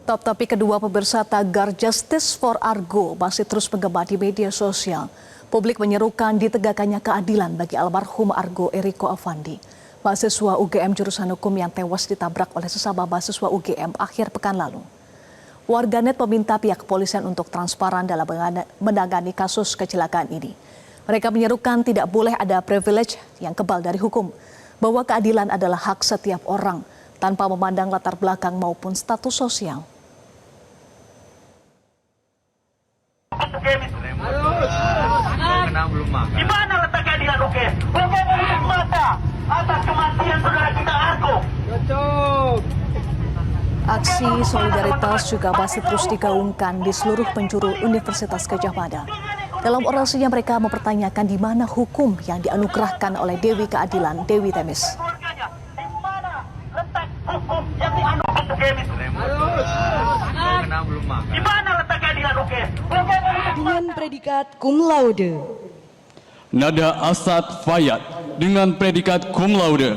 Top topik kedua pemirsa, tagar Justice for Argo masih terus menggema di media sosial. Publik menyerukan ditegakkannya keadilan bagi almarhum Argo Eriko Affandi, mahasiswa UGM jurusan hukum yang tewas ditabrak oleh sesama mahasiswa UGM akhir pekan lalu. Warganet meminta pihak kepolisian untuk transparan dalam menangani kasus kecelakaan ini. Mereka menyerukan tidak boleh ada privilege yang kebal dari hukum, bahwa keadilan adalah hak setiap orang tanpa memandang latar belakang maupun status sosial. Di mana letak keadilan UGM? UGM menutup mata atas kematian saudara kita Argo. Aksi solidaritas juga masih terus digaungkan di seluruh penjuru Universitas Gadjah Mada. Dalam orasinya mereka mempertanyakan di mana hukum yang dianugerahkan oleh Dewi Keadilan Dewi Themis. Di mana letak hukum yang dianugerahkan UGM itu? Di mana letak keadilan UGM? Dengan predikat cum laude. Nada Asad Fayat dengan predikat cum laude.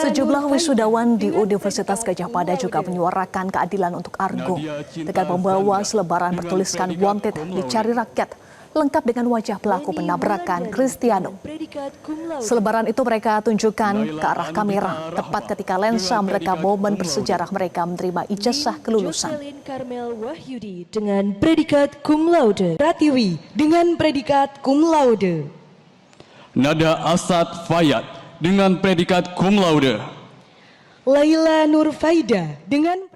Sejumlah wisudawan di Universitas Gadjah Mada juga menyuarakan keadilan untuk Argo dengan membawa selebaran bertuliskan "Wanted dicari rakyat", lengkap dengan wajah pelaku penabrakan Kristiano. Selebaran itu mereka tunjukkan ke arah kamera tepat ketika lensa merekam momen bersejarah mereka menerima ijazah kelulusan. Karmel Wahyudi dengan predikat cum laude. Pratiwi dengan predikat cum laude. Nada Asad Fayat dengan predikat cum laude. Laila Nurfaida dengan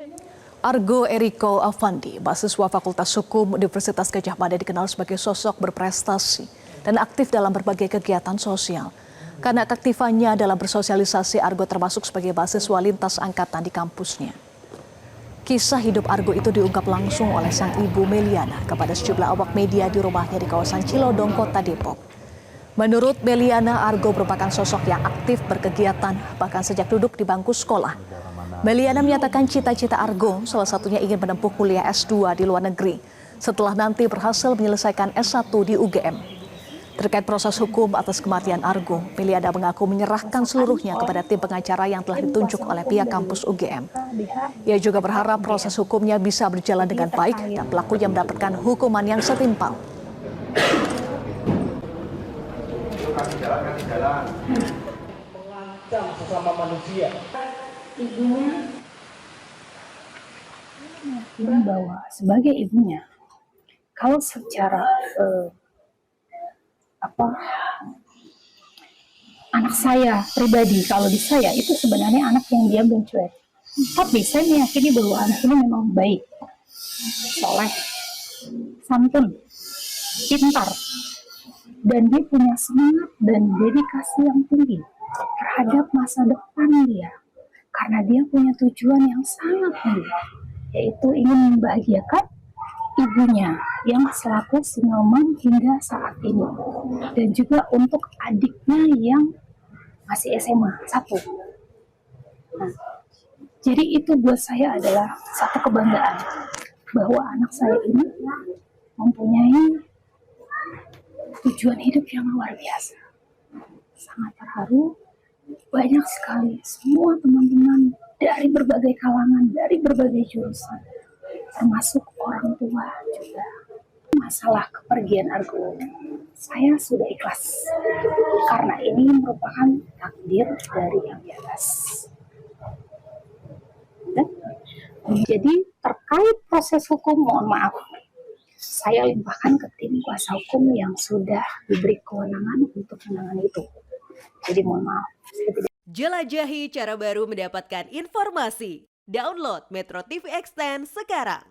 Argo Eriko Affandi, mahasiswa Fakultas Hukum Universitas Gadjah Mada, dikenal sebagai sosok berprestasi dan aktif dalam berbagai kegiatan sosial. Karena keaktifannya dalam bersosialisasi, Argo termasuk sebagai mahasiswa lintas angkatan di kampusnya. Kisah hidup Argo itu diungkap langsung oleh sang ibu Meliana kepada sejumlah awak media di rumahnya di kawasan Cilodong, Kota Depok. Menurut Meliana, Argo merupakan sosok yang aktif berkegiatan bahkan sejak duduk di bangku sekolah. Meliana menyatakan cita-cita Argo salah satunya ingin menempuh kuliah S2 di luar negeri setelah nanti berhasil menyelesaikan S1 di UGM. Terkait proses hukum atas kematian Argo, Meliana mengaku menyerahkan seluruhnya kepada tim pengacara yang telah ditunjuk oleh pihak kampus UGM. Ia juga berharap proses hukumnya bisa berjalan dengan baik dan pelakunya mendapatkan hukuman yang setimpal. Mengancam sesama manusia. Ibunya meyakini bahwa sebagai ibunya, kalau secara anak saya pribadi, kalau di saya itu sebenarnya anak yang diam dan cuek. Tapi saya meyakini bahwa anak ini memang baik, soleh, santun, pintar, dan dia punya semangat dan dedikasi yang tinggi terhadap masa depan dia. Karena dia punya tujuan yang sangat tinggi, yaitu ingin membahagiakan ibunya yang selaku single mom hingga saat ini. Dan juga untuk adiknya yang masih SMA 1. Nah, jadi itu buat saya adalah satu kebanggaan bahwa anak saya ini mempunyai tujuan hidup yang luar biasa. Sangat terharu. Banyak sekali semua teman-teman dari berbagai kalangan, dari berbagai jurusan, termasuk orang tua juga. Masalah kepergian Argo, saya sudah ikhlas karena ini merupakan takdir dari Yang di atas. Jadi terkait proses hukum, mohon maaf, saya limpahkan ke tim kuasa hukum yang sudah diberi kewenangan untuk menangani itu. Jadi mohon maaf. Jelajahi cara baru mendapatkan informasi. Download Metro TV Extend sekarang.